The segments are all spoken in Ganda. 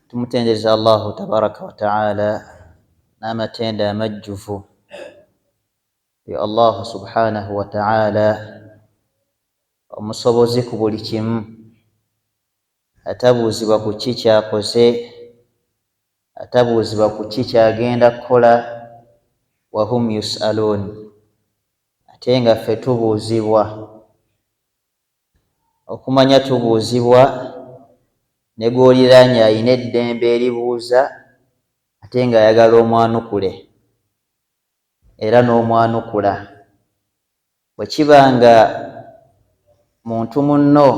Tumutendeza Allahu tabaraka wa ta'ala n'amatenda amajjuvu ya Allah subhanahu wa ta'ala omusobozi ku buli kimu, atabuuzibwa ku ki kyakoze, atabuuzibwa ku ki kyagenda kukola, wa hum yus'alun, ate nga ffe tubuuzibwa. Okumanya tubuuzibwa ne gw'oliraanye alina eddembe eribuuza ate nga ayagala omwanukule era n'omwanukula. Bwe kiba nga muntu munno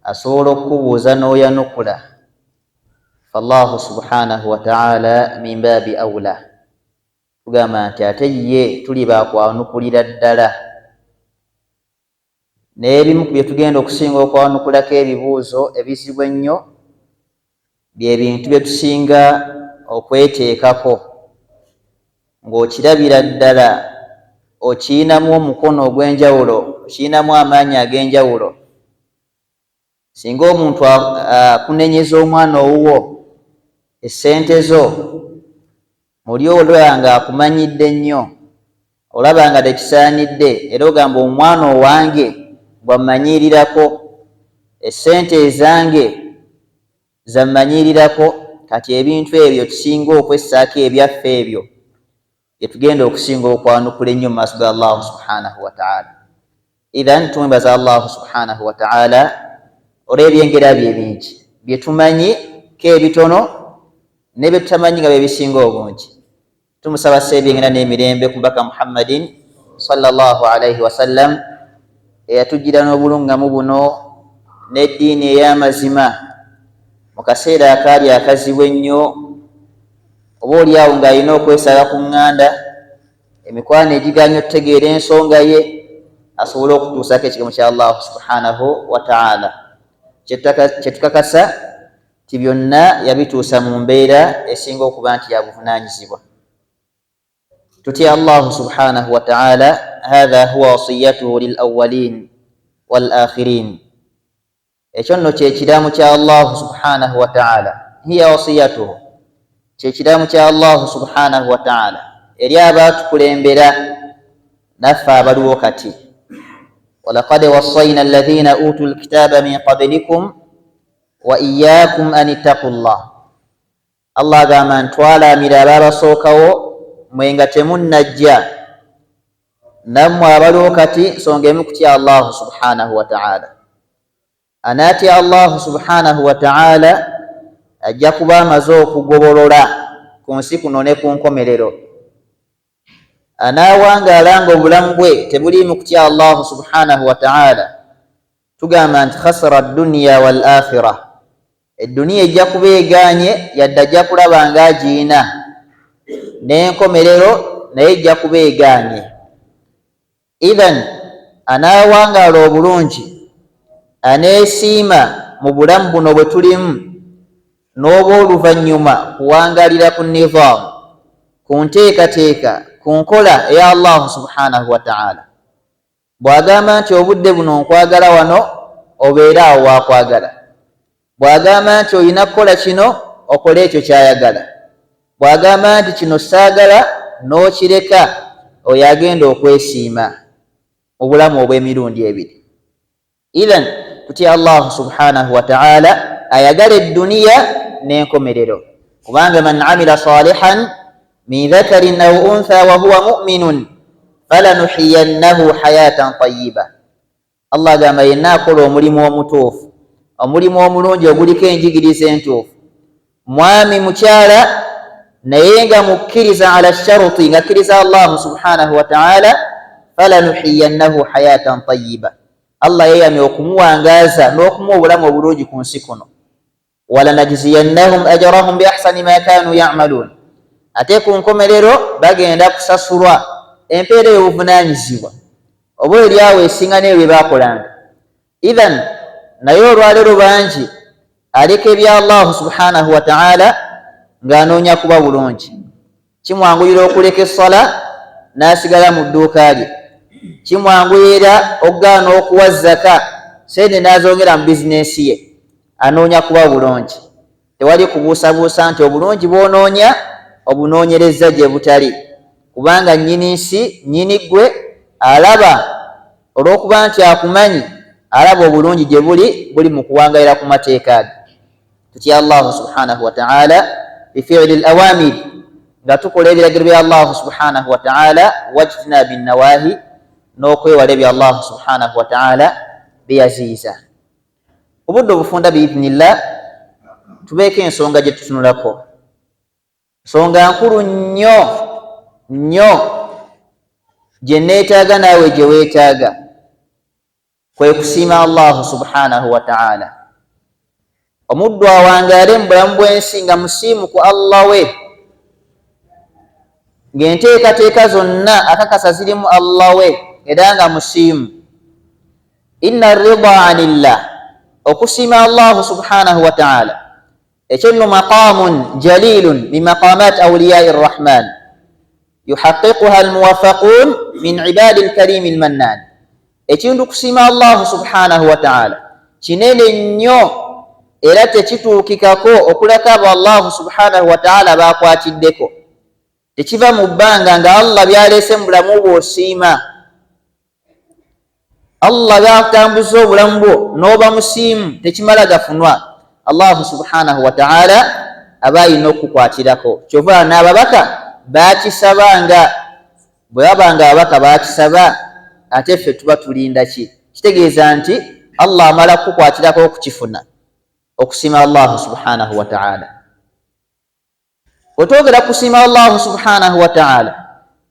asobola okukubuuza n'oyanukula, faallahu subhanahu wa ta'ala min baabi awla, tugamba nti ate ye tuli bakwanukulira ddala. N'ebimu ku bye tugenda okusinga okwanukulako ebibuuzo ebizibu ennyo bye bintu bye tusinga okweteekako ng'okirabira ddala okiyinamu omukono ogw'enjawulo, okiyinamu amaanyi ag'enjawulo. Singa omuntu akunenyeza omwana owuwo essente zo, muli olaba nga akumanyidde nnyo, olaba nga tekisaanidde, era ogamba omwana owange bwammanyiirirako, essente ezange zammanyiirirako. Kati ebintu ebyo tusinga okwessaako ebyaffe ebyo bye tugenda okusinga okwanukula ennyo mu maaso ga Allahu subhanahu wa ta'ala. Idhan tumwebaza Allahu subhanahu wa ta'ala olw'ebyengera bye bingi bye tumanyi k'ebitono ne bye tutamanyi nga bye bisinga obungi. Tumusaba ebyengera n'emirembe ku Mbaka Muhammadin sallallahu alayhi wa sallam eyatugira n'obulungamu buno n'eddiini ey'amazima mu kaseera akaali akazibu ennyo, oba oliawo ng'alina okwesala ku ŋŋanda, emikwano egiganya okutegeera ensonga ye, asobole okutuusako ekigambo kya Allahu subhanahu wa ta'ala. Kye tukakasa ti byonna yabituusa mu mbeera esinga okuba nti ya buvunaanyizibwa. Tutya Allahu subhanahu wa ta'ala, hadha huwa wasiyatuhu lil awwalin wal akhirin. Ekyo nno kye kiramu kya Allahu subhanahu wa ta'ala, hiya wasiyatuhu, kye kiramu kya Allahu subhanahu wa ta'ala eri abaatukulembera naffe abaliwo kati. walaqad wassayna alladhina utul kitaba min qablikum wa iyyakum an ittaqullah. Allah agamba ntwalamira ababasookawo mwe nga temunnajja, nammwe abaliwo kati nsonga emu kutya Allahu subhanahu wa ta'ala. Anaatya Allahu subhanahu wa ta'ala ajja kuba amaze okugobolola ku nsi kuno ne ku nkomerero. Anaawangaala nga obulamu bwe tebuliimu kutya Allahu subhanahu wa ta'ala, tugamba nti khasara dunya wal akhirah, edduniya ejja kuba egaanye yadde ajja kulaba nga agiina, n'enkomerero naye ejja kuba egaanye. Idhan anaawangaala obulungi, aneesiima mu bulamu buno bwe tulimu, n'oba oluvannyuma kuwangalira ku nizaamu, ku nteekateeka, ku nkola eya Allahu subhanahu wa ta'ala. Bw'agamba nti obudde buno nkwagala wano, obeere awo waakwagala. Bw'agamba nti olina kukola kino, okole ekyo kyayagala. Bw'agamba nti kino saagala, n'okireka, oyo agenda okwesiima mu bulamu obw'emirundi ebiri. Idhan tutya Allahu subhanahu wa ta'ala ayagala edduniya n'enkomerero, kubanga man amila salihan min dhakarin aw untha wa huwa mu'minun falanuhiyannahu hayatan tayyiba. Allah agamba yenna akola omulimu omutuufu, omulimu omulungi oguliko enjigiriza entuufu, mwami mukyala naye nga mukkiriza ala sharuti, nga akkiriza Allahu subhanahu wa ta'ala, falanuhiyannahu hayatan tayyiba. Allah yeyamye okumuwangaaza n'okumuwa obulamu obulungi ku nsi kuno. walanajziyannahum ajrahum bi ahsani ma kanu ya'malun, ate ku nkomerero bagenda kusasulwa empeera y'obuvunaanyizibwa oba eryawo esinga n'ebyo bye baakolanga. Idhan naye olwaleero bangi aleka ebya Allahu subhanahu wa ta'ala ng'anoonya kuba bulungi. Kimwanguyira okuleka essala n'asigala mu dduuka lye, kimwanguyira okugaana okuwa zaka sente n'azongera mu bizinesi ye, anoonya kuba bulungi. tewali kubuusabuusa nti obulungi bwonoonya obunoonyereza gye butali, kubanga nnyini nsi nnyini ggwe alaba, olw'okuba nti akumanyi, alaba obulungi gye buli mu kuwangalira ku mateeka ge. tutya Allahu subhanahu wa ta'ala bifi'li al-awamir, nga tukola ebiragiro bya Allahu subhanahu wa ta'ala, wajtinabi nawahi, n'okwewala ebya Allahu subhanahu wa ta'ala byeyaziiza. Obudde obufunda biidhnillah tubeeko ensonga gye tutunulako, nsonga nkulu nnyo gye neetaaga naawe gye weetaaga, kwe kusiima Allahu subhanahu wa ta'ala. Omuddu awangaale mu bulamu bw'ensi nga musiimu ku Allah we, ng'enteekateeka zonna akakasa zirimu Allah we era nga musiimu. Inna rida anillah, okusiima Allahu subhanahu wa ta'ala, ekyo nno maqaamun jalilun min maqamat awliyai rrahman yuhaqqiquha almuwaffaqun min ibadi alkarimi almannan. Ekintu kusiima Allahu subhanahu wa ta'ala kinene nnyo era tekituukikako okulaka abo Allahu subhanahu wa ta'ala bakwatiddeko. Tekiva mu bbanga nga Allah byaleese mu bulamu bwo osiima, Allah byakutambuza obulamu bwo n'oba musiimu, tekimala gafunwa. Allahu subhanahu wa ta'ala aba alina okukukwatirako. Kyova n'ababaka baakisabanga, bwe babanga ababaka baakisaba, ate ffe tuba tulinda ki? Kitegeeza nti Allah amala kukukwatirako okukifuna, okusiima Allahu subhanahu wa ta'ala. Otwogera kusiima Allahu subhanahu wa ta'ala,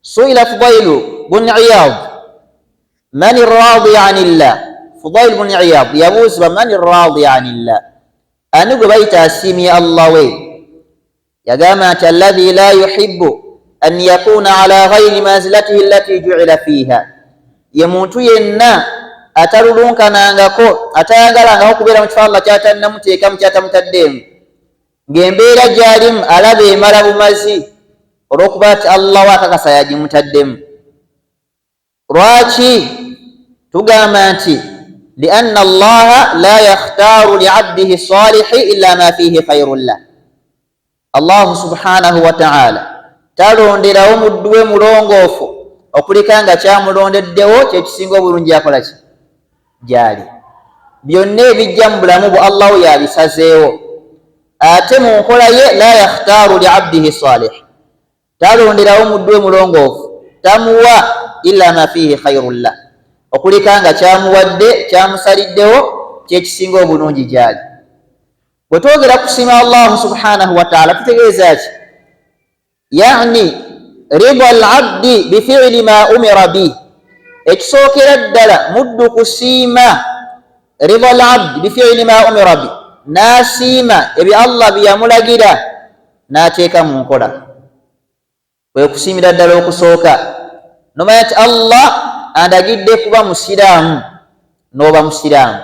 suila Fudailu bun Iyad man radi anillah. Fudail bun Iyad yabuuzibwa man radi anillah, ani gwe bayita asiimye Allah we? Yagamba nti alladhi la yuhibbu an yakuna ala ghayri manzilatihi allati ju'ila fiha, ye muntu yenna atalulunkanangako, atayagalangako kubeera mu kifo Allah ky'atannamuteekamu kyatamutaddeemu, ng'embeera gy'alimu alaba emala bumazi olw'okuba nti Allah wakakasa yagimutaddemu. Lwaki tugamba nti lianna Allaha la yakhtaaru li'abdihi salihi illa ma fihi khayrun lah. Allahu subhanahu wa ta'ala talonderawo muddu we mulongoofu okuleka nga kyamulondeddewo kyekisinga obulungi akola ki? Gyali. Byonna ebijja mu bulamu bwe Allah we yabisazeewo, ate mu nkola ye la yakhtaaru li'abdihi salih, talonderawo muddu we mulongoofu, tamuwa illa ma fihi khayrun lah, okuleka nga kyamuwadde kyamusaliddewo kyekisinga obulungi gyali. Bwe twogera kusiima Allahu subhanahu wa ta'ala tutegeeza ki? Yani rida al-abdi bifi'li ma umira bih, ekisookera ddala muddu kusiima rida al-abdi bifi'li ma umira bih, n'asiima ebyo Allah bye yamulagira n'ateeka mu nkola. Kwe kusiimira ddala okusooka, nomanya nti Allah andagidde kuba musiraamu n'oba musiraamu,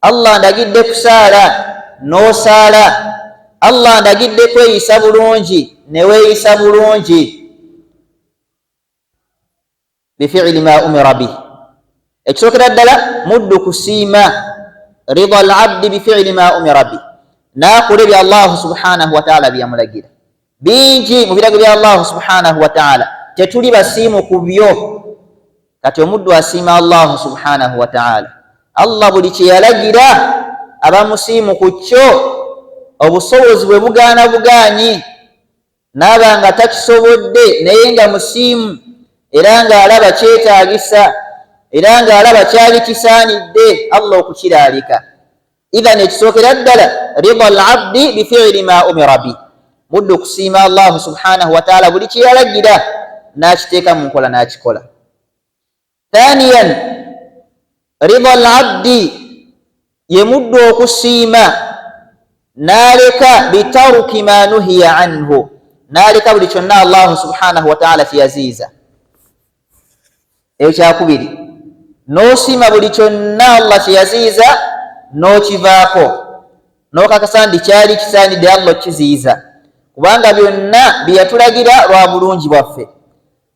Allah andagidde kusaala n'osaala, Allah andagidde kweyisa bulungi ne weeyisa bulungi. Bifi'li ma umira bih, ekisookera ddala muddu kusiima rida al-abdi bifi'li ma umira bih, n'akola ebyo Allahu subhanahu wa ta'ala byamulagira. Bingi mu birago bya Allahu subhanahu wa ta'ala tetuli basiimu ku byo. Kati omuddu asiima Allahu subhanahu wa ta'ala, Allah buli kye yalagira aba musiimu ku kyo, obusobozi bwe bugaana bugaanyi n'aba nga takisobodde naye nga musiimu, era ng'alaba kyetaagisa, era ng'alaba kyali kisaanidde Allah okukiraalika. Idhan ekisookera ddala rida al-abdi bifi'li ma umira bih, muddu kusiima Allahu subhanahu wa ta'ala buli kye yalagira n'akiteeka mu nkola n'akikola. Thaniyan rida al-abdi ye muddu okusiima n'aleka bitaruki ma nuhiya anhu, n'aleka buli kyonna Allahu subhanahu wa ta'ala kyeyaziiza. Ekyo kyakubiri, n'osiima buli kyonna Allah kyeyaziiza n'okivaako, n'okakasa nti kyali kisaanidde Allah kiziiza, kubanga byonna bye yatulagira lwa bulungi bwaffe,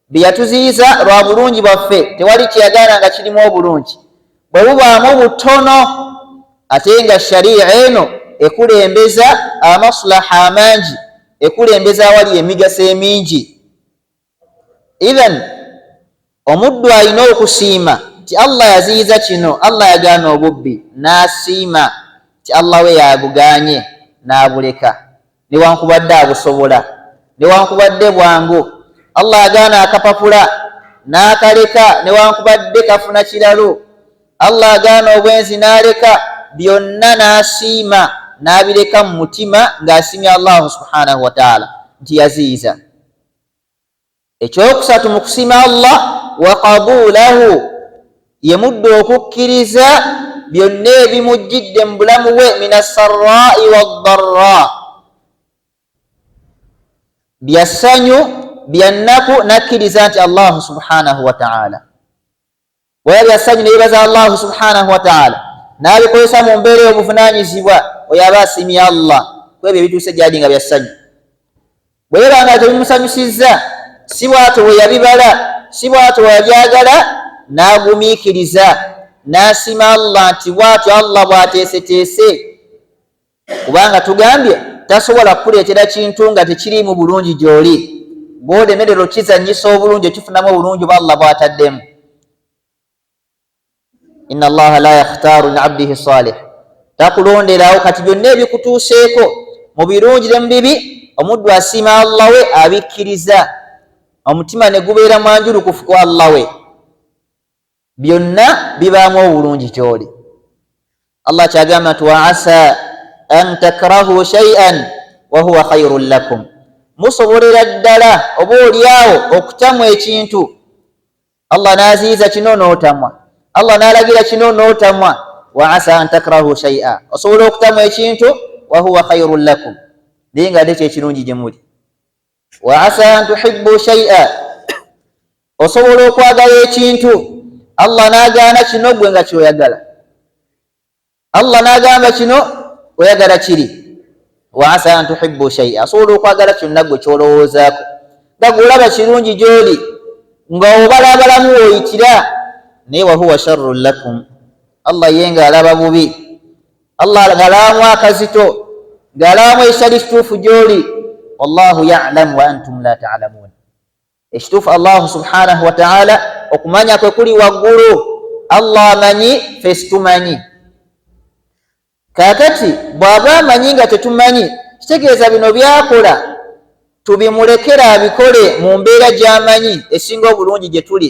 bye yatuziiza lwa bulungi bwaffe, tewali kyeyagaana nga kirimu obulungi. Bwe bubaamu butono ate nga shari'a eno ekulembeza amaslaha amangi, ekulembeza awali emigaso emingi. Idhan omuddu alina okusiima ti Allah yaziyiza kino, Allah yagaana obubbi, n'asiima ti Allah we yabuganye n'abuleka newankubadde abusobola, newankubadde bwangu. Allah yagaana akapapula n'akaleka newankubadde kafuna kiralo. Allah yagaana obwenzi n'aleka, byonna n'asiima n'abireka mu mutima ng'asiimye Allah subhanahu wa ta'ala nti yaziyiza. Ekyokusatu mu kusiima Allah wa qabulahu, ye muddu okukkiriza byonna ebimujjidde mu bulamu bwe, min assarra'i waddarra, byassanyu byannaku nakkiriza nti Allah subhanahu wa ta'ala. Bwera byassanyu neyebaza Allah subhanahu wa ta'ala n'abikozesa mu mbeera y'obuvunanyizibwa, oyo aba asiimye Allah kwebyo ebituuse gyali nga byassanyu. Bwera nga tebimusanyusizza, si bw'atyo bwe yabibala, si bw'atyo bwe yabyagala, n'agumiikiriza n'asiima Allah nti bw'atyo Allah bw'ateeseteese. Kubanga tugambye tasobola kukuleetera kintu nga tekiriimu bulungi gy'oli. Bw'olemerera okizannyisa obulungi, okifunamu obulungi oba Allah bw'ataddemu. Inna Allaha la yakhtaaru li abdihi salih, takulonderawo kati byonna ebikutuuseeko mu birungi ne mu bibi. Omuddu asiima Allah we, abikkiriza, omutima ne gubeera mwanjulukufu kwa Allah we, byonna bibaamu obulungi gy'oli. Allah kyagamba nti wa asa an takrahu shay'an wa huwa khayrun lakum, musobolera ddala oba oliawo okutamwa ekintu, Allah n'aziyiza kino n'otamwa, Allah n'alagira kino n'otamwa. Wa asa an takrahu shay'a, osobola okutamwa ekintu wa huwa khayrun lakum, naye nga ate kyekirungi gye muli. Wa asa an tuhibbu shay'a, osobola okwagala ekintu, Allah n'agaana kino gwe nga kyoyagala, Allah n'agamba kino oyagala kiri. Wa asa an tuhibbu shay'a, osobola okwagala kyonna gwe kyolowoozaako nga gweolaba kirungi gy'oli, nga obalabalamu woyitira, naye wa huwa sharrun lakum, Allah ye ng'alaba bubi, Allah ng'alabamu akazito, ng'alabamu ekitali kituufu gy'oli. Wallahu ya'lamu wa antum la ta'lamun, ekituufu Allah subhanahu wa ta'ala okumanya kwe kuli waggulu. Allah amanyi, ffe situmanyi. Kaakati bw'aba amanyi nga tetumanyi, kitegeeza bino byakola tubimulekera abikole mu mbeera gy'amanyi esinga obulungi gye tuli,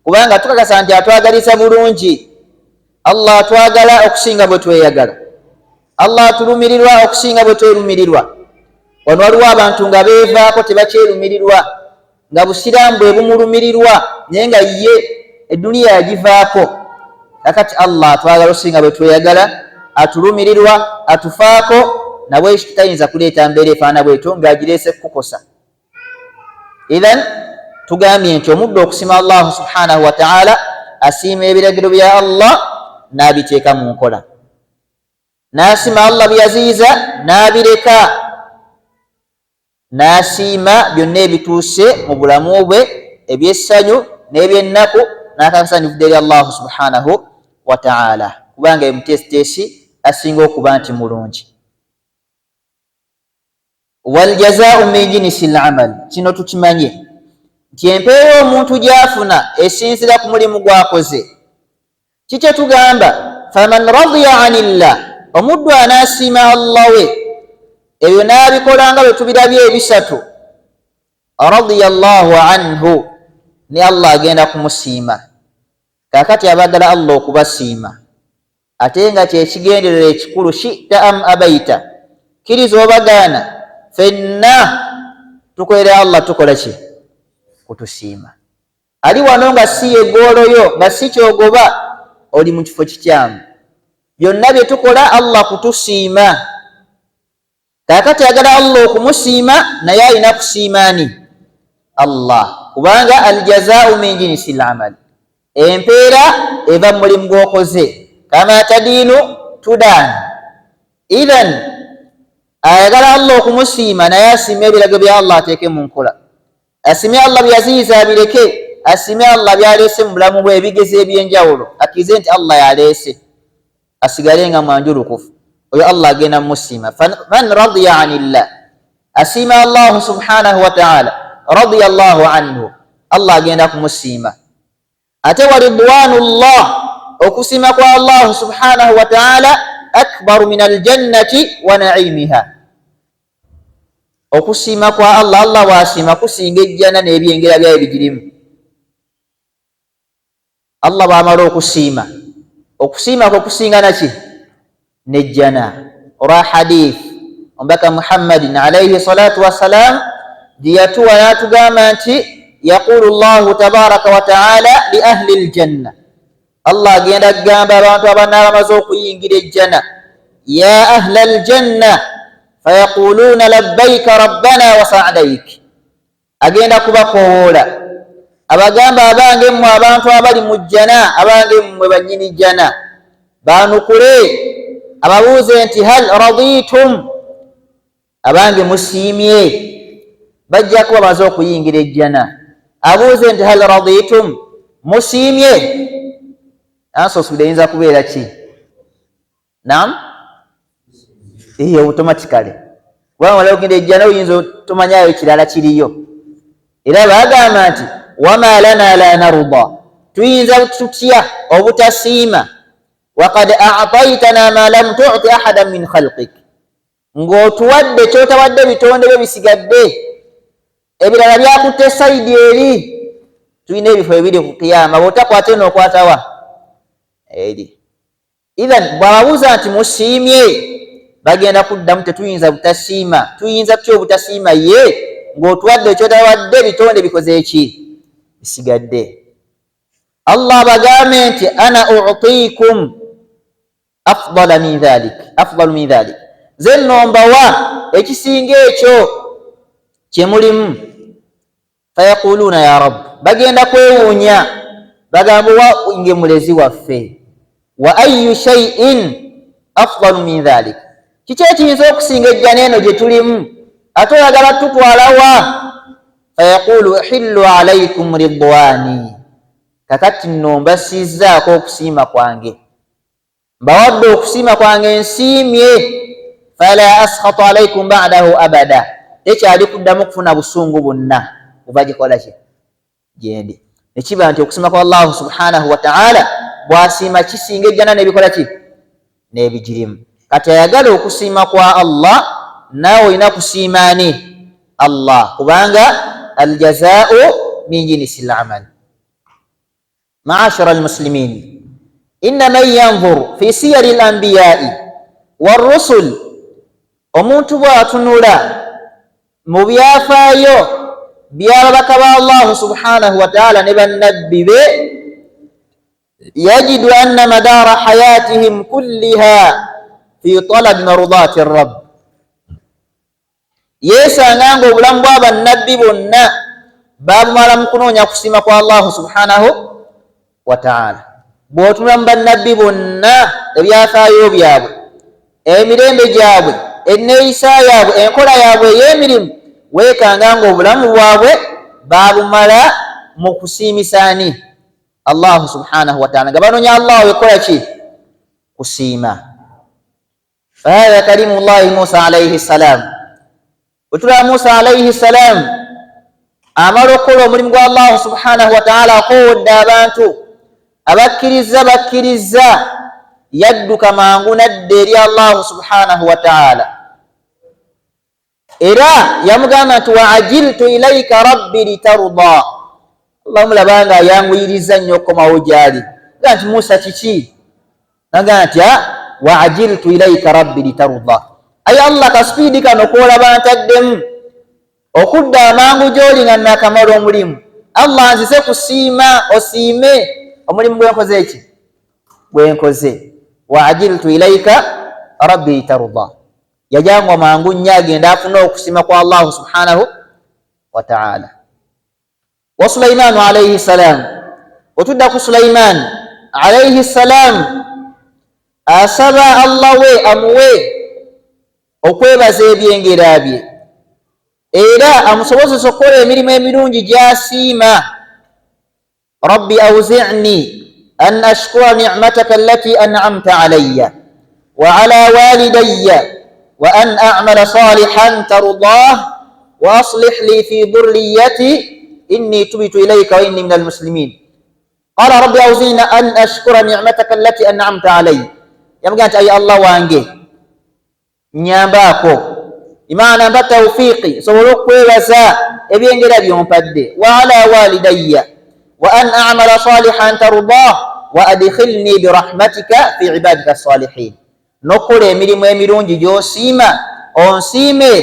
kubanga tukakasa nti atwagaliza bulungi. Allah atwagala okusinga bwe tweyagala, Allah atulumirirwa okusinga bwe twerumirirwa. Wano waliwo abantu nga beevaako tebakyerumirirwa, nga busiraamu bwe bumulumirirwa, naye nga ye edduniya yagivaako. Kakati Allah atwagala okusinga bwe tweyagala, atulumirirwa, atufaako, nabwe tayinza kuleeta mbeera efaana bwetyo ng'agireese kukosa. Idhan tugambye nti omuddu okusiima Allah subhanahu wa ta'ala, asiima ebiragiro bya Allah n'abiteeka mu nkola, n'asiima Allah byaziyiza n'abireka, n'asiima byonna ebituuse mu bulamu bwe ebyessanyu n'ebyennaku, n'akakasa nivudde eri Allah subhanahu wa ta'ala, kubanga emuteesiteesi asinga okuba nti mulungi. Wal jazaa'u min jinsil amal, kino tukimanye nti empeera omuntu gy'afuna esinzira ku mulimu gw'akoze. Kikye tugamba faman radiya anillah, omuddu anaasiima Allah we, ebyo n'abikola nga bwe tubirabye ebisatu, radiya Allahu anhu, ne Allah agenda kumusiima. Kaakati abagala Allah okubasiima, ate nga kyekigenderera ekikulu, shi'ta am abaita, kiriza obagaana, ffenna tukolera Allah tukola ki? Kutusiima. Ali wano nga si yegooloyo, nga si kyogoba, oli mu kifo kikyamu. Byonna bye tukola Allah kutusiima. Kaakati agala Allah okumusiima, naye alina kusiimaani Allah, kubanga aljazaa'u min jinsil amal, empeera eva mu mulimu gw'okoze. Kama tadiinu tudaanu. Idhan ayagala Allah okumusiima, naye asiime ebiragiro bya Allah ateeke mu nkola, asiime Allah byaziyiza abireke, asiime Allah byaleese mu bulamu bwe ebigezo ebyenjawulo, akkirize nti Allah yaleese, asigale nga mwanjulukufu. oyo Allah agenda musiima. Man radiya anillah, asiima Allah subhanahu wa ta'ala, radiya Allahu anhu, Allah agenda kumusiima. Ate wa ridwanullah, okusiima kwa Allah subhanahu wa ta'ala akbaru min aljannati wa na'imiha. Okusiima kwa Allah, Allah wasiima kusinga ejjana n'ebyengera byayo bigirimu. Allah bwamala okusiima, okusiima kwe kusinga naki? Nejjana. Olwa hadith omubaka Muhammadin alayhi salatu wassalam gye yatuwa n'atugamba nti yaqulu Allahu tabaraka wa ta'ala li ahli aljanna, Allah agenda kugamba abantu abanaaba bamaze okuyingira ejjana, ya ahla aljanna fayaquluna labbaika rabbana wa sa'daik. Agenda kubakowoola abagamba abange mmwe abantu abali mu jjana, abange mmwe bannyini jjana, banukule ababuuze nti hal raditum, abange musiimye. Bajja kuba bamaze okuyingira ejjana, abuuze nti hal raditum, musiimye. Ansosubire eyinza kubeera ki? Naam, automatically wamala okugenda ejjana oyinza tomanyayo kirala kiriyo. Era bagamba nti wama lana la narda, tuyinza tutya obutasiima, waqad a'taytana ma lam tu'ti ahadan min khalqik, ng'otuwadde kyotawadde bitonde byo bisigadde, ebirala byakutte sayidi eri. Tulina ebifo ebiri ku kiyama, bw'otakwate n'okwatawa eri. Idhan bw'ababuuza nti musiimye, bagenda kuddamu tetuyinza butasiima. Tuyinza tutya obutasiima ye ng'otuwadde ekyotawadde bitonde bikoze eki? Bisigadde. Allah bagambe nti ana u'tikum afdala min dhalik, afdalu min dhalik, ze nombawa ekisinga ekyo kye mulimu. Fayaquluna ya rabb, bagenda kwewuunya bagamba wa nge mulezi waffe, wa ayyu shay'in afdalu min dhalik, kiki ekiyinza okusinga ejjana eno gye tulimu, ate oyagala tutwalawa? Fayaqulu uhillu alaykum ridwani, kakati nno mbasizzaako okusiima kwange, mbawadde okusiima kwange nsiimye. Fala askhatu alaykum ba'dahu abada, tekyali kuddamu kufuna busungu bwonna kuva gikola ki? Gyendi. Nekiba nti okusiima kwa Allah subhanahu wa ta'ala bwasiima kisinga ejjana n'ebikola ki? N'ebigirimu. Kati ayagala okusiima kwa Allah, naawe olina kusiimaani Allah, kubanga aljazaa'u min jinsi al-amal. Ma'ashara al-muslimin, inna man yanzur fi siyari al-anbiya'i war-rusul, omuntu bw'atunula mu byafaayo by'ababaka ba Allah subhanahu wa ta'ala ne bannabbi be, yajidu anna madaara hayatihim kulliha fi talabi marudati ar-rabb, yeesanga nga obulamu bw'abannabbi bonna babumala mu kunoonya kusiima kwa Allah subhanahu wa ta'ala. Bw'otunula mu bannabbi bonna ebyafaayo byabwe, emirembe gyabwe, enneeyisa yaabwe, enkola yaabwe ey'emirimu, weekanga nga obulamu bwabwe babumala mu kusiimisaani Allah subhanahu wa ta'ala, nga banoonya Allah wekola ki? Kusiima. Fahadha kalimullahi Musa alayhi salam, wetulaba Musa alayhi salam amala okukola omulimu gwa Allah subhanahu wa ta'ala, akowodde abantu bakkiriza, yadduka mangu nadda eri Allah subhanahu wa ta'ala. Era yamugamba nti wa ajiltu ilayka rabbi litarda, Allah mulaba nga yanguyiriza nnyo okukomawo gyali. Nga nti Musa kiki? Nagamba nti wa ajiltu ilayka rabbi litarda, aye Allah kasipiidi kano koolaba ntaddemu okudda amangu gy'oli nga nakamala omulimu. Allah nzise kusiima, osiime omulimu gwenkoze eki? Gwenkoze. Wa ajiltu ilayka rabbi litarda, yajangwa mangu nnyo agenda afuna okusiima kwa Allah subhanahu wa ta'ala. Wa Sulaimanu alayhi salam, otudda ku Sulaiman alayhi salam, asaba Allah we amuwe okwebaza ebyengera bye, era amusobozesa okukola emirimu emirungi gy'asiima. Rabbi awzi'ni an ashkura ni'mataka allati an'amta alayya, وعلى والدي وأن أعمل صالحا ترضاه وأصلح لي في ذريتي إني تبت إليك وإني من المسلمين. قال ربي أوزعني أن أشكر نعمتك التي أنعمت علي. يمكن أي الله وانجي nyambako imana mba tawfiqi sobola okwebaza ebyengera byompadde. wa ala walidayya wa an a'mala salihan tardah wa adkhilni birahmatika fi ibadika salihin. nokola emirimu emirungi gyosiima onsiime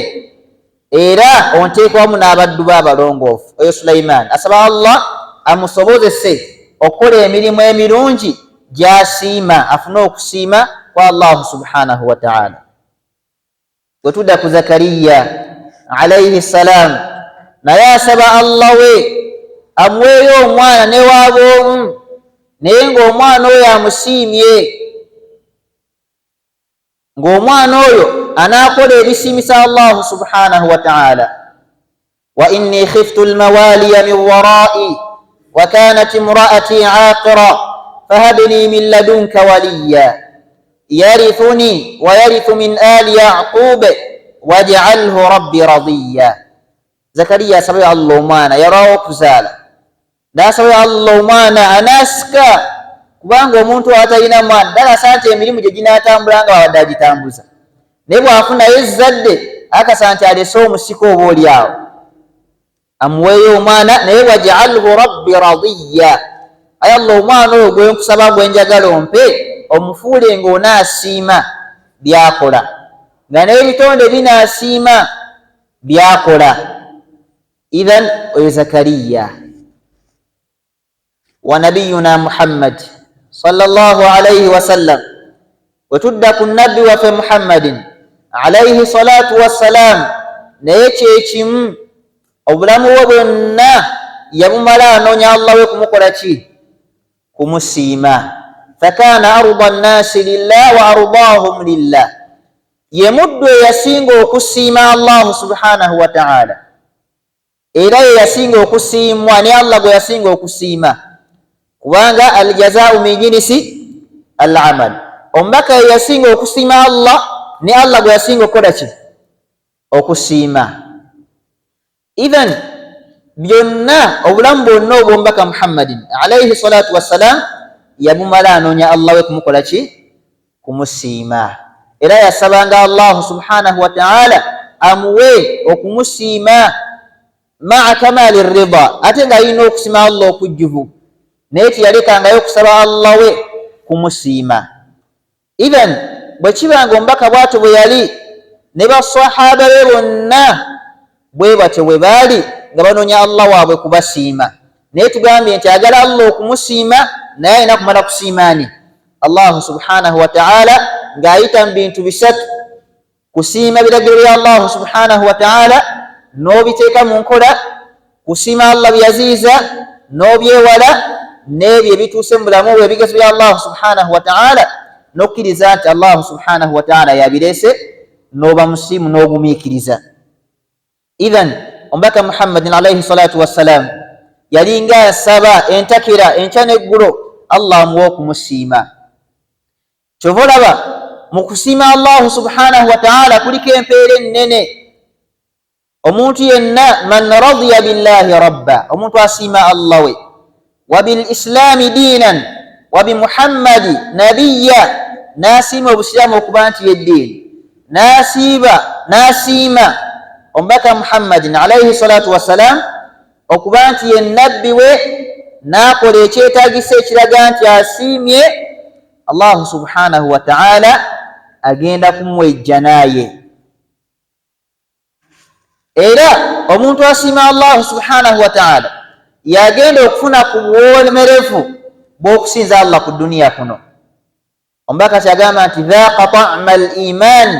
era onteeka wamu n'abaddu b'abalongoofu. oyo Sulaiman asaba Allah amusobozese okukola emirimu emirungi gyasiima, afune okusiima kwa Allah subhanahu wa ta'ala. Wetudda ku Zakariya alayhi salam, naye asaba Allah we amuweeyo omwana ne waab'omu, naye ng'omwana oyo amusiimye, ng'omwana oyo anaakola ebisiimisa Allah subhanahu wa ta'ala. wa inni khiftu almawaliya min wara'i wa kanat imra'ati 'aqira fahabni min ladunka waliya yarithuni wa yarithu min ali yaqub waj'alhu rabbi radiya. Zakariya asaba Allah omwana yarawo okuzaala, n'asaba Allah omwana anasika, kubanga omuntu atalina mwana ddala sante emirimu gye ginaatambula nga wadde agitambuza, naye bw'afunayo ezzadde akasa nti alese omusiko oba oli awo, amuweeyo omwana naye waj'alhu rabbi radiya. aye Allah omwana oyo gwe nkusaba gwe njagala ompe omufuule ng'onaasiima byakola, nga n'ebitonde binaasiima byakola. idhan oyo Zakariya. wa nabiyuna Muhammad sallallahu alayhi wa sallam, wetudda ku nabbi waffe Muhammadin alayhi salatu wassalam, naye kyekimu obulamu bwe bwonna yabumala anoonya Allah we kumukola ki? Kumusiima. fakana arda nnasi lillah wa ardahum lillah, ye muddu eyasinga okusiima Allah subhanahu wa ta'ala, era ye yasinga okusiimwa ne Allah gwe yasinga okusiima, kubanga aljazaa'u min jinsi al-amal. omubaka ye yasinga okusiima Allah ne Allah gwe yasinga okukola ki? Okusiima. idhan byonna obulamu bwonna obw'omubaka Muhammadin alayhi salatu wassalam yabumala anoonya Allah we kumukola ki? Kumusiima. era yasabanga Allah subhanahu wa ta'ala amuwe okumusiima ma'a kamali rida, ate nga alina okusiima Allah okujjuvu, naye tiyalekangayo okusaba Allah we kumusiima. idhan bwe kibanga omubaka bw'atyo bwe yali ne basahaba be bonna bwe batyo bwe baali nga banoonya Allah waabwe kubasiima, naye tugambye nti agala Allah okumusiima naye alina kumala kusiimaani Allah subhanahu wa ta'ala ng'ayita mu bintu bisatu: kusiima biragiro bya Allah subhanahu wa ta'ala n'obiteeka mu nkola, kusiima Allah byaziiza n'obyewala, n'ebyo ebituuse mu bulamu bwe ebigezo bya Allah subhanahu wa ta'ala, n'okkiriza nti Allah subhanahu wa ta'ala yabireese n'oba musiimu n'ogumiikiriza. idhan omubaka Muhammadin alayhi salatu wassalam yalinga asaba entakira enkya n'eggulo Allah amuwe okumusiima. kyova olaba mu kusiima Allah subhanahu wa ta'ala kuliko empeera ennene. omuntu yenna man radiya billahi rabba, omuntu asiima Allah we, wa bil islami diinan wa bi Muhammadi nabiyya, n'asiima obusiraamu okuba nti yeddiini, n'asiima omubaka Muhammadin alayhi salatu wassalam okuba nti ye nabbi we, n'akola ekyetaagisa ekiraga nti asiimye Allah subhanahu wa ta'ala agenda kumwejja naye. era omuntu asiima Allah subhanahu wa ta'ala yagenda okufuna ku bwomerevu bw'okusinza Allah ku duniya kuno. omubaka kyagamba nti dhaaqa ta'ma al-iman,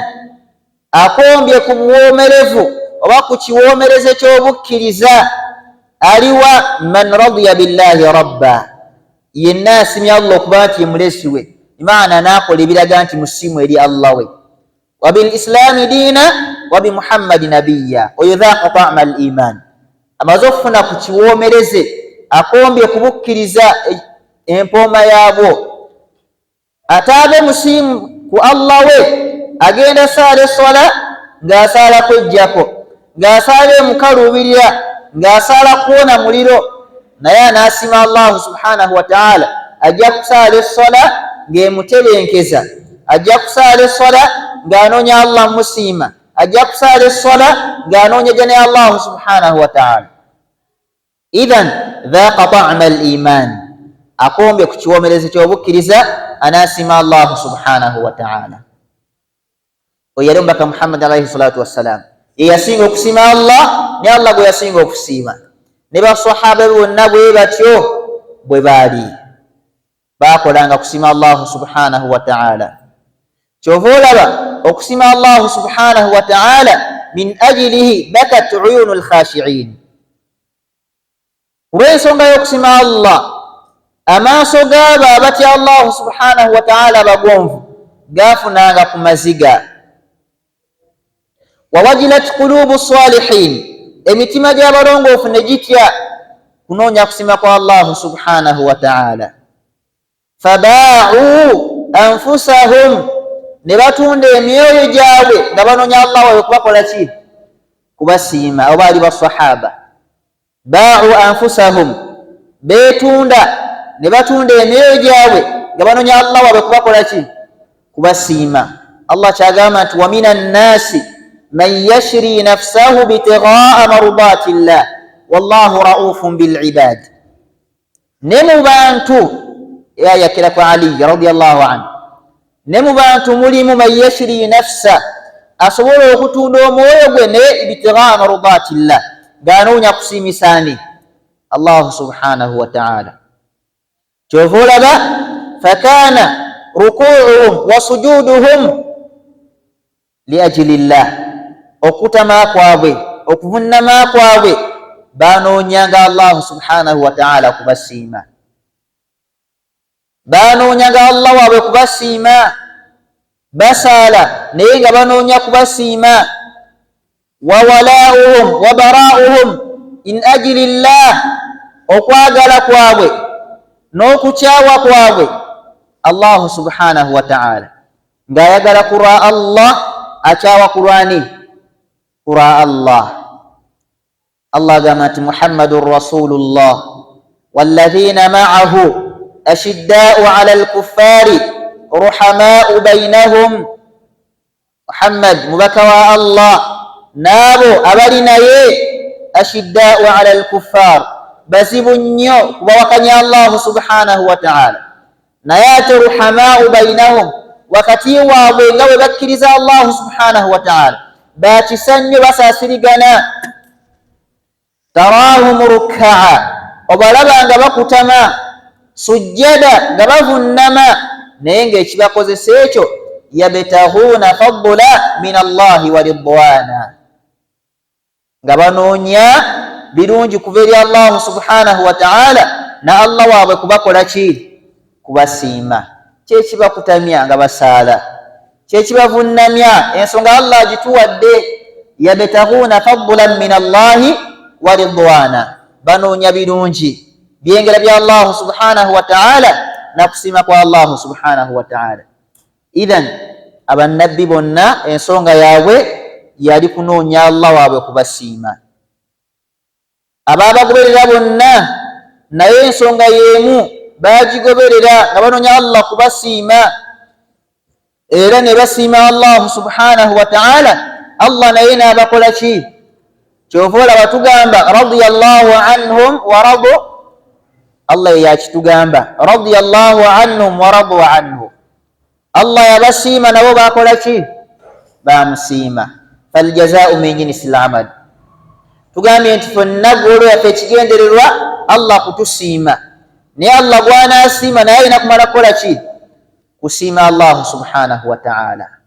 akombye ku bwomerevu oba ku kiwoomereze ky'obukkiriza aliwa man radiya billahi rabba, yenna asimya Allah okuba nti ye mulesi we, imaana n'akola ebiraga nti musiimu eri Allah we. wa bil islami diina wa bi Muhammadi nabiyya, oyo dhaaqa ta'ma al-iman, amaze okufuna ku kiwoomereze, akombye kubukkiriza empooma yaabwo, ate abe musiimu ku Allah we agenda saala eswala ng'asaala kwejjako, ng'asaala emukaluubirira, ng'asaala kuwona muliro, naye anaasima Allahu subhanahu wa ta'ala ajja kusaala eswala ng'emutebenkeza, ajja kusaala eswala ng'anoonya Allah musiima, ajja kusaala eswala ng'anoonya jane Allahu subhanahu wa ta'ala. Idhan dhaaqa ta'ma al-iman, akombye ku kiwoomereze ky'obukkiriza, anaasima Allahu subhanahu wa ta'ala. Oyo yali omubaka Muhammad alayhi salatu wassalam, ye yasinga okusiima Allah, ne Allah gwe yasinga okusiima, ne basahaba bonna bwe batyo bwe baali bakolanga kusiima Allahu subhanahu wa ta'ala. Kyova olaba okusiima Allahu subhanahu wa ta'ala min ajilihi bakat uyunu al-khashi'in, olw'ensonga y'okusiima Allah amaaso gaabo abatya Allahu subhanahu wa ta'ala abagonvu gaafunanga ku maziga. Wawajilat qulubu salihin, emitima gy'abalongoofu ne gitya kunoonya kusima kwa Allahu subhanahu wa ta'ala. Fabaa'u anfusahum, ne batunda emyoyo gyabwe nga banoonya Allah wawe kubakola ki? Kubasiima. Oba ali basahaba, baa'u anfusahum, beetunda ne batunda emyoyo gyabwe nga banoonya Allah wawe kubakola ki? Kubasiima. Allah kyagamba nti wa minan naasi man yashri nafsahu bitighaa mardati llah wallahu raufun bil ibad. Ne mu bantu, ayakira kwa Ali radiyallahu anhu, ne mu bantu mulimu man yashri nafsa, asobola okutunda omwoyo gwe ne bitighaa mardati llah, ganoonya kusiimisaani Allah subhanahu wa ta'ala. Kyova olaba fakana rukuuhum wa sujuduhum li ajli llah, okutama kwabwe okuvunnama kwabwe banoonyanga Allah subhanahu wa ta'ala kubasiima, banoonyanga Allah waabwe kubasiima, basaala naye nga banoonya kubasiima. Wa walaa'uhum wa baraa'uhum in ajli llah, okwagala kwabwe n'okukyawa kwabwe Allah subhanahu wa ta'ala, ng'ayagala kurwa Allah, akyawa kurwani? Kurwa Allah. Allah agamba nti Muhammadun rasulullah walladhina ma'ahu ashidda'u 'ala al-kuffari ruhama'u bainahum. Muhammad mubaka wa Allah naabo abali naye ashidda'u 'ala al-kuffar, bazibu nnyo kubawakanya Allah subhanahu wa ta'ala, naye ate ruhama'u bainahum, wakati waabwe nga bwe bakkiriza Allah subhanahu wa ta'ala bakisa nnyo, basaasirigana. Taraahum rukka'a, obalaba nga bakutama, sujjada nga bavunnama, naye ng'ekibakozesa ekyo yabtaghuuna fadla min Allahi wa ridwana, nga banoonya birungi kuva eri Allah subhanahu wa ta'ala, na Allah waabwe kubakola ki? Kubasiima. Kyekibakutamya nga basaala, kyekibavunnamya, ensonga Allah agituwadde, yabtaghuuna fadlan min Allahi wa ridwana, banoonya birungi byengera bya Allah subhanahu wa ta'ala na kusiima kwa Allah subhanahu wa ta'ala. Idhan abannabbi bonna ensonga yaabwe yali kunoonya Allah waabwe kubasiima. Abaabagoberera bonna naye ensonga y'emu bagigoberera nga banoonya Allah kubasiima, era ne basiima Allah subhanahu wa ta'ala, Allah naye n'abakola ki? Kyova olaba tugamba radiyallahu anhum wa radu, Allah yakitugamba radiyallahu anhum wa radu anhu, Allah yabasiima nabo bakola ki? Bamusiima. Faljazaa'u min jinsil amal. Tugambye nti fonna golo yaffe ekigendererwa Allah kutusiima, naye Allah gw'anaasiima naye alina kumala kukola ki? Kusiima Allah subhanahu wa ta'ala.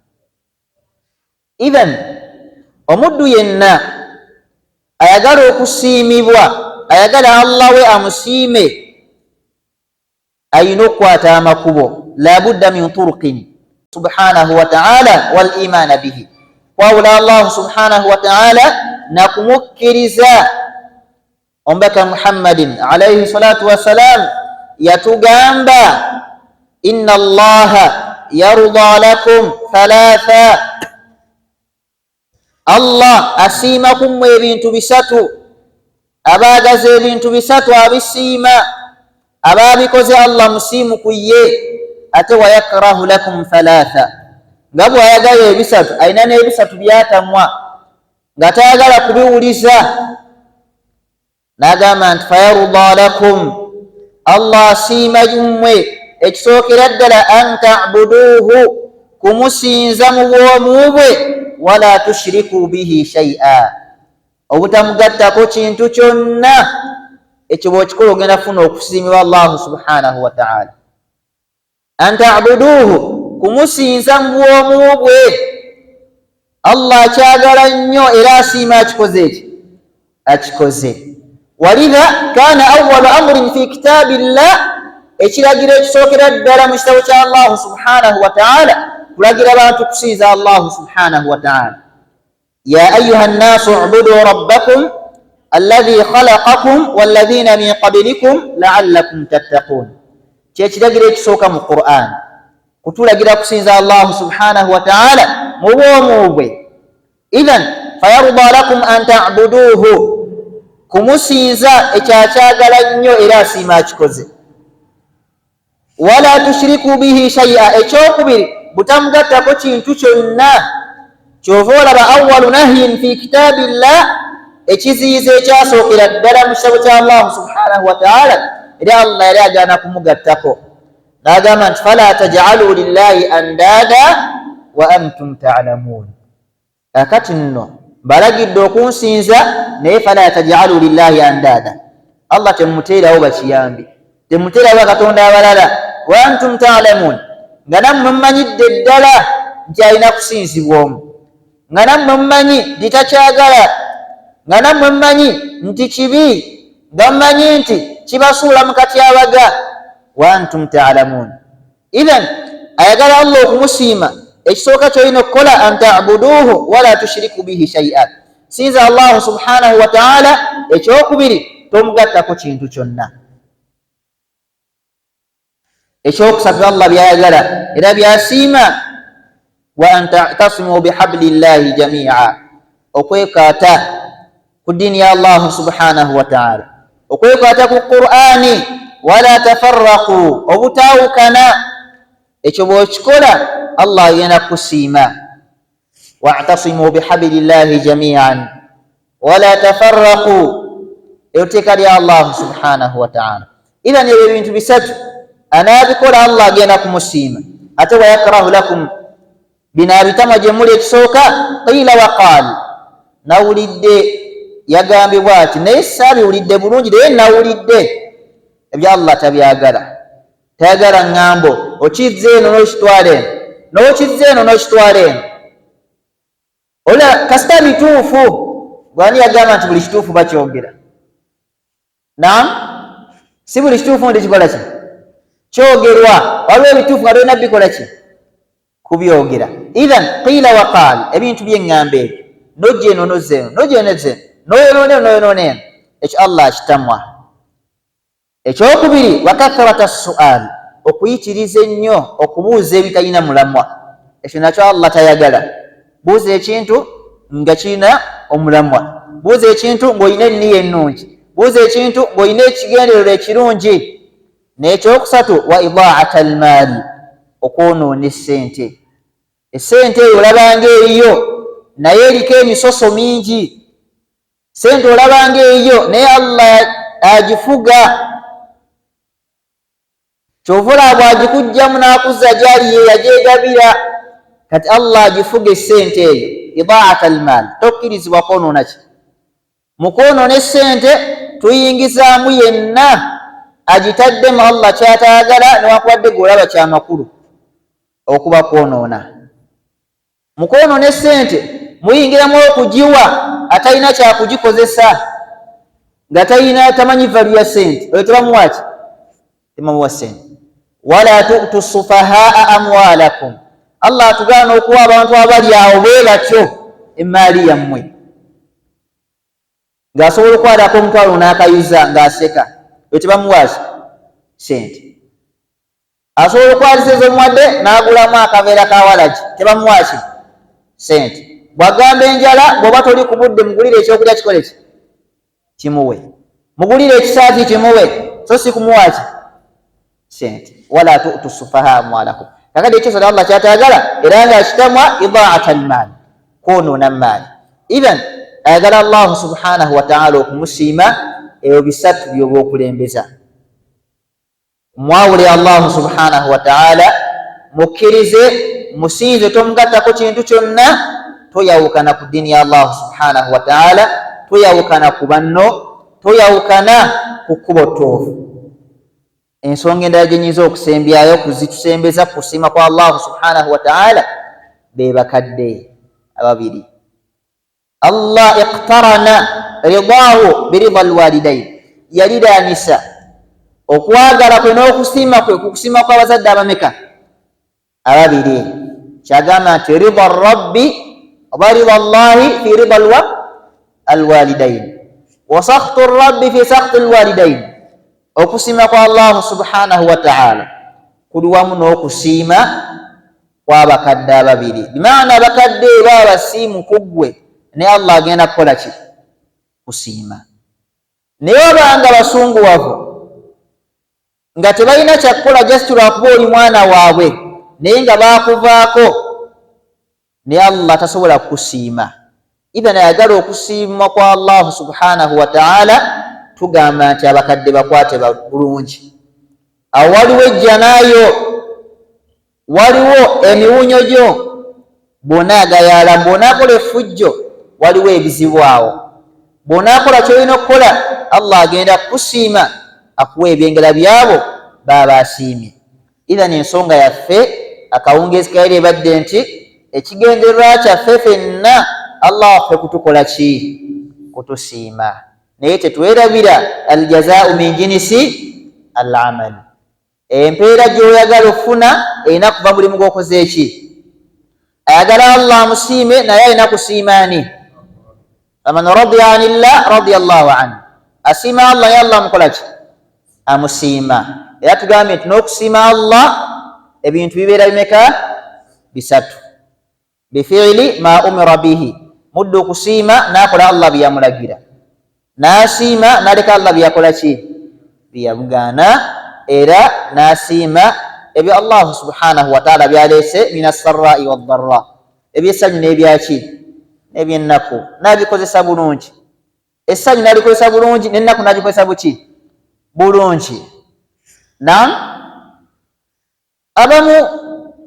Idhan omuddu yenna ayagala okusiimibwa, ayagala Allah we amusiime, ayina okukwata amakubo, labudda min turuqin subhanahu wa ta'ala wal iman bihi, kwawula Allah subhanahu wa ta'ala na kumukkiriza. Omubaka Muhammadin alayhi salatu wassalam yatugamba inna Allaha yarda lakum thalatha, Allah asiima kummwe ebintu bisatu, abaagaza ebintu bisatu abisiima, ababikoze Allah musiimu ku ye. Ate wayakrahu lakum thalatha, nga bw'ayagala ebisatu alina n'ebisatu byatamwa nga tayagala kubiwuliza. N'agamba nti fayarda lakum, Allah asiima mmwe ekisookera ddala an ta'buduuhu, kumusinza mu bwomu bwe, wala tushriku bihi shay'a, obutamugattako kintu kyonna. Ekyo bw'okikola ogenda funa okusiimibwa Allah subhanahu wa ta'ala. An ta'buduuhu, kumusinza mu bwomu bwe. Allah akyagala nnyo era asiima akikoze eki akikoze. Walidha kana awwalu amrin fi kitabillah, ekiragiro ekisookera ddala mu kitabo kya Allah subhanahu wa ta'ala kulagira abantu kusinza Allah subhanahu wa ta'ala. Ya ayuha nnaasu ubudu rabbakum alladhi khalaqakum walladhina min qablikum la'allakum tattaqun. Kyekiragiro ekisooka mu Qur'an kutulagira kusinza Allah subhanahu wa ta'ala mu bwomu bwe. Idhan fayarda lakum an ta'buduuhu, kumusinza ekyakyagala nnyo era asiima akikoze. Wala tushriku bihi shay'a, ekyokubiri butamugattako kintu kyonna. Kyova olaba awwalu nahyin fi kitabillah, ekiziyiza ekyasookera ddala mu kitabo kya Allah subhanahu wa ta'ala era Allah yali agaana kumugattako. N'agamba nti fala taj'alu lillahi andada wa antum ta'lamun. Kakati nno balagidde okunsinza naye fala taj'alu lillahi andada, Allah temuteerawo bakiyambi, temuteerawo bakatonda abalala. Wa antum ta'lamun, nga nammwe mmanyidde ddala nti alina kusinzibwa omu, nga nammwe mmanyi litakyagala, nga nammwe mmanyi nti kibi, nga mmanyi nti kibasuula mu katyabaga. Wa antum ta'lamun. Idhan ayagala Allah okumusiima, ekisooka kyolina okukola an ta'buduuhu wala tushriku bihi shay'a, sinza Allah subhanahu wa ta'ala. Ekyokubiri tomugattako kintu kyonna. Ekyokusatu Allah byayagala era byasiima, wa an ta'tasimu bihablillahi jami'a, okwekaata ku ddiini ya Allah subhanahu wa ta'ala, okwekaata ku Qur'ani. Wala tafarraqu, obutaawukana. Ekyo bw'okikola Allah agenda kusiima. Wa'tasimu bihablillahi jami'an wala tafarraqu, eteeka lya Allah subhanahu wa ta'ala. Idhan ebyo ebintu bisatu anaabikola Allah agenda kumusiima. Ate wayakrahu lakum, binaabitama gye muli ekisooka qiila wa qaal, nawulidde yagambibwa ati naye saabiwulidde bulungi naye nawulidde. Ebyo Allah tabyagala, tayagala ŋŋambo okizza eno n'okitwala eno, n'okizza eno n'okitwala eno. Ola kasita bituufu, gwani yagamba nti buli kituufu bakyogera? Naam, si buli kituufu ndi kikola ki kyogerwa, waliwo ebituufu nga tolina bikola ki kubyogera. Idhan qiila wa qaal, ebintu by'eŋŋambo ebyo, nojja eno nozza eno, nojja eno nozza eno, noyonoona eno noyonoona eno, ekyo Allah akitamwa. Ekyokubiri wakathrata su'al, okuyitiriza ennyo okubuuza ebitalina mulamwa. Ekyo nakyo Allah tayagala. Buuza ekintu nga kirina omulamwa, buuza ekintu ng'olina enniya ennungi, buuza ekintu ng'olina ekigendererwa ekirungi. N'ekyokusatu wa idaa'ata almaali, okwonoona essente. Essente eyo olabanga eriyo naye eriko emisoso mingi. Sente olabanga eriyo naye Allah agifuga. Kyovula bw'agikugjamu n'akuzza gyali ye yagyegabira, kati Allah agifuga essente eyo. Idaa'ata almaal, tokkirizibwa kwonoona ki mu kwonoona essente. Tuyingizaamu yenna agitaddemu Allah kyatayagala newankubadde gweolaba kyamakulu okuba kwonoona. Mu kwonoona essente muyingiramu okugiwa atalina kyakugikozesa, nga tamanyi valu ya ssente, oyo tebamuwa ki, temamuwa ssente. Wala tu'tu sufahaa amwalakum, Allah atugaana okuwa abantu abali awo bwe batyo emaali yammwe, ng'asobola okwalako omutwalo n'akayuza ng'aseka, oyo tebamuwa ssente. asobola okwaliza omwadde n'agulamu akaveera ka walagi tebamuwaki sente. Bwagamba enjala bw'oba toli ku budde mugulire ekyokulya kikole ki kimuwe, mugulire ekisaati kimuwe, so si kumuwaki sente. Wala tu'tu sufaha amwalakum. Kakati ekyo sala Allah kyatayagala era nga kitamwa idaa'at al-mal, kwonoona maali. Idhan ayagala Allah subhanahu wa ta'ala okumusiima ebyo bisatu by'oba okulembeza. Mwawule Allah subhanahu wa ta'ala, mukkirize, musinze, tomugattako kintu kyonna, toyawukana ku ddiini ya Allah subhanahu wa ta'ala, toyawukana ku banno, toyawukana ku kkubo ttuufu. Ensonga endala gye nnyinza okusembyayo kuzitusembeza ku kusiima kwa Allah subhanahu wa ta'ala be bakadde ababiri. Allah iqtarana ridaahu birida alwalidain, yaliranisa okwagala kwe n'okusiima kwe ku kusiima kw'abazadde abameka ababiri. Kyagamba nti rida rabbi oba rida Allahi fi rida alwalidain wa sakhtu rabbi fi sakhti alwalidain. Okusiima kwa Allah subhanahu wa ta'ala kuli wamu n'okusiima kw'abakadde ababiri. Bimaana abakadde baba basiimu ku ggwe naye Allah agenda kukola ki kusiima. Naye obanga basunguwavu nga tebalina kyakukola just lwakuba oli mwana waabwe naye nga baakuvaako, naye Allah tasobola kukusiima. Idhan ayagala okusiima kwa Allah subhanahu wa ta'ala, tugamba nti abakadde bakwate bulungi. Awo waliwo ejjanaayo, waliwo emiwunyo gyo, bw'onaagayala, bw'onaakola effujjo waliwo ebizibu awo. Bw'onaakola ky'olina okukola Allah agenda kukusiima, akuwa ebyengera byabo baba asiimye. Idhan ensonga yaffe akawungeezi kaire ebadde nti ekigendererwa kyaffe ffenna Allah waffe kutukola ki kutusiima, naye tetwerabira aljazaa'u min jinsi al-amal. Empeera gy'oyagala okufuna erina kuva buli mu g'okoze eki. Ayagala Allah amusiime naye alina kusiima ani? Faman radiya anillah radiya Allahu anhu. Asiima Allah naye Allah amukola ki amusiima. Era tugambye nti n'okusiima Allah ebintu bibeera bimeka bisatu. Bifiili ma umira bihi, mudde okusiima n'akola Allah byeyamulagira, n'asiima n'aleka Allah byeyakola ki byeyamugaana, era n'asiima ebyo Allah subhanahu wa ta'ala byaleese min as-sarra'i wad-dharra, ebyessanyu n'ebyaki n'ebyennaku, n'abikozesa bulungi. Essanyu n'alikozesa bulungi, n'ennaku n'agikozesa buki bulungi. Naam, abamu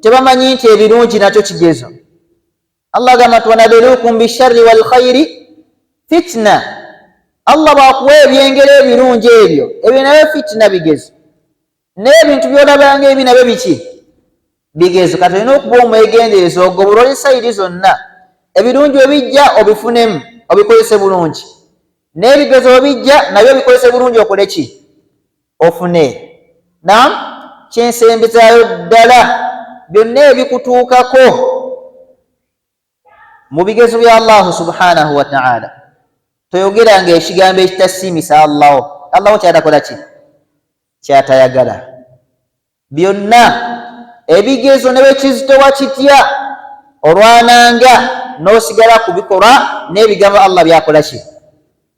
tebamanyi nti ebirungi nakyo kigezo. Allah agamba nti wanabilukum bisharri wal khayri fitna. Allah bwakuwa ebyengero ebirungi ebyo nabyo fitna, bigezo. N'ebintu by'olabanga ebi nabyo biki bigezo. Kati olina okuba omwegendereza ogoberere sayidi zonna. Ebirungi ebijja obifunemu obikozese bulungi, n'ebigezo ebijja nabyo bikozese bulungi, okole ki ofune. Naam, kyensembezaayo ddala byonna ebikutuukako mu bigezo bya Allah subhanahu wa ta'ala, toyogeranga ekigambo ekitasiimisa Allah kyatakola ki kyatayagala. Byonna ebigezo ne bwe kizitowa kitya, olwananga n'osigala kubikola n'ebigambo Allah byakola ki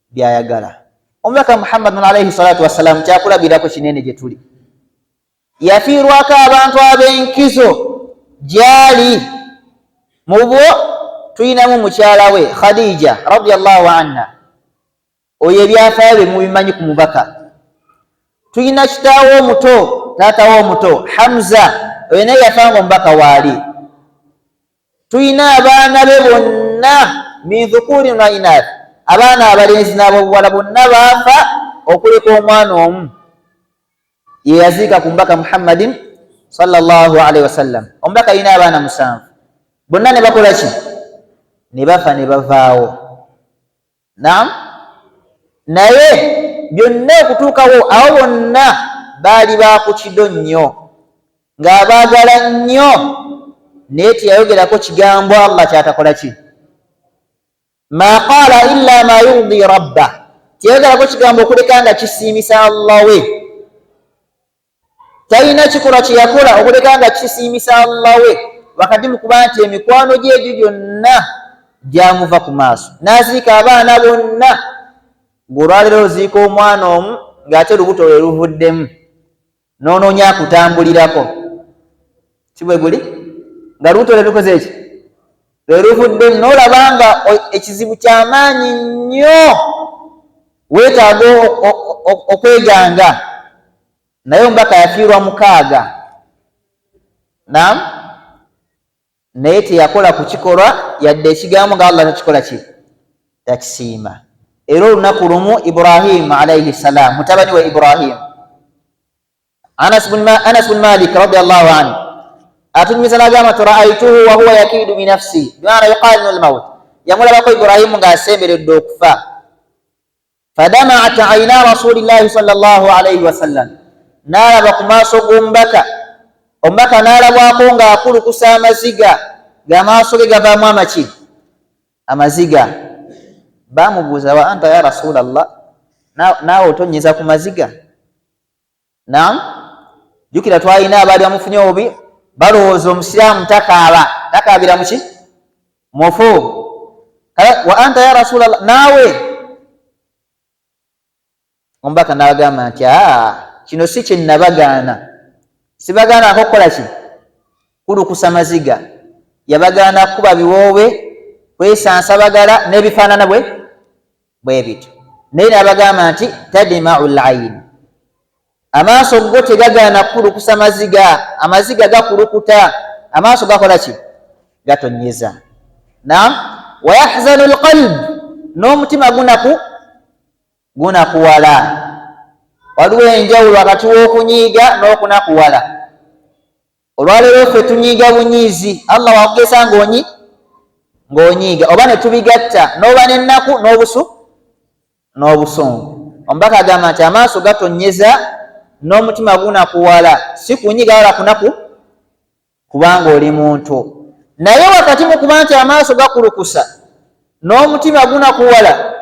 byayagala. Omubaka Muhammad alayhi salatu wassalam kyakulabirako kinene gye tuli. Yafiirwako abantu ab'enkizo gyali, mu bo tuyinamu mukyala we Khadija radiyallahu anha. Oyo ebyafaayo bye mubimanyi ku mubaka. Tuyina kitaawo omuto, taatawo omuto Hamza, oyo naye yafanga omubaka waali. Tuyina abaana be bonna min dhukurin wa inath, abaana abalenzi n'ab'obuwala bonna baafa okuleka omwana omu ye yaziika ku mubaka Muhammadin sallallahu alaihi wasallam. Omubaka alina abaana 7, bonna ne bakola ki ne bafa ne bavaawo. Naam, naye byonna okutuukawo awo bonna baali bakukido nnyo ng'abaagala nnyo, naye teyayogerako kigambo Allah kyatakola ki ma qaala illa ma yurdi rabba, teyayogerako kigambo okuleka nga kisiimisa Allah we. talina kikolwa kye yakola okuleka nga kisiimisa Allah we wakati mu kuba nti emikwano gye egyo gyonna gyamuva ku maaso n'aziika abaana bonna. Ng'olwaleero oziika omwana omu ng'ate olubuto lwe luvuddemu n'onoonya akutambulirako, si bwe guli nga lubuto lwe lukoze eki lwe luvuddemu n'olaba nga ekizibu ky'amaanyi nnyo weetaaga okweganga, naye omubaka yafiirwa 6. Naam, naye teyakola ku kikolwa yadde ekigambo nga Allah takikola ki takisiima. Era olunaku lumu Ibrahim alayhi salam, mutabani wa Ibrahim, Anas bin Malik radiyallahu anhu atunyumiza n'agamba nti ra'aytuhu wa huwa yakiidu bi nafsi, bimaana yuqarinu al-mawt, yamulabako Ibrahimu ng'asemberedde okufa. Fadama'at ayna rasulillahi sallallahu alayhi wasallam, n'alaba ku maaso g'omubaka, omubaka n'alabwako ng'akulukusa amaziga g'amaaso ge gavaamu amaki amaziga. Bamubuuza, wa anta ya rasulallah, naawe otonnyeza ku maziga? Naam, jjukira twalina abaali bamufunye obubi balowooza omusiraamu takaabira muki mufu. Wa anta ya rasulallah, naawe? Omubaka n'abagamba nti kino si kye nabagaana, sibagaanako kukola ki kulukusa maziga, yabagaana kuba biwoobe, kwesansa bagala n'ebifaanana bwe bityo. Naye n'abagamba nti tadma'u al-ayn, amaaso go tegagaana kulukusa maziga, amaziga gakulukuta, amaaso gakola ki gatonyeza. Naam, wa yahzanu al-qalb, n'omutima gunakuwala. Waliwo enjawulo wakati w'okunyiiga n'okunakuwala. Olwaleero ffe tunyiiga bunyiizi, Allah wakugesa ng'onyiiga, oba ne tubigatta n'oba n'ennaku n'obusungu. Omubaka agamba nti amaaso gatonyeza n'omutima gunakuwala, si kunyiiga wala kunaku kubanga oli muntu. Naye wakati mu kuba nti amaaso gakulukusa n'omutima gunakuwala,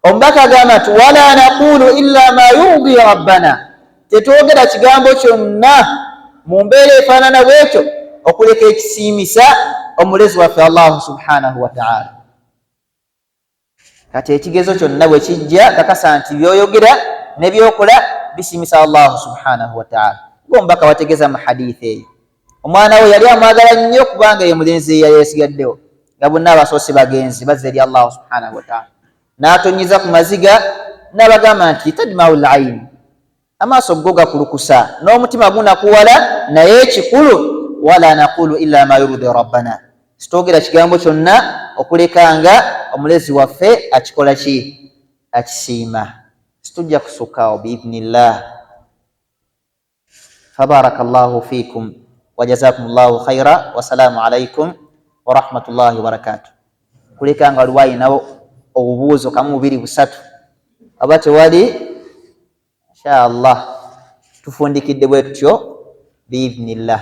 omubaka agamba nti wala naqulu illa ma yurdi rabbana, tetwogera kigambo kyonna mu mbeera efaanana bwekyo okuleka ekisiimisa omulezi waffe Allahu subhanahu wa ta'ala. Kati ekigezo kyonna bwe kijja kakasa nti byoyogera ne byokola bisiimisa Allahu subhanahu wa ta'ala. Ng'omubaka wategeeza mu hadithi eyo, omwana we yali amwagala nnyo kubanga ye mulenzi yali yesigaddewo, nga bonna abasoose bagenzi bazze eri Allahu subhanahu wa ta'ala. N'atonyiza ku maziga n'abagamba nti tadma'u al-ayn, amaaso go gakulukusa n'omutima gunakuwala, naye ekikulu wala naqulu illa ma yurdi rabbana, sitwogera kigambo kyonna okulekanga omulezi waffe akikola ki akisiima. Situjja kusukaawo biidhnillah. Fabarakallahu fiikum wa jazakumullahu khaira, wassalaamu alaikum wa rahmatullahi wa barakatuh. Kulekanga waliwo ayinawo obubuuzo kamu 2 3 aba tewali, insha Allah tufundikidde bwe tutyo biidhnillah.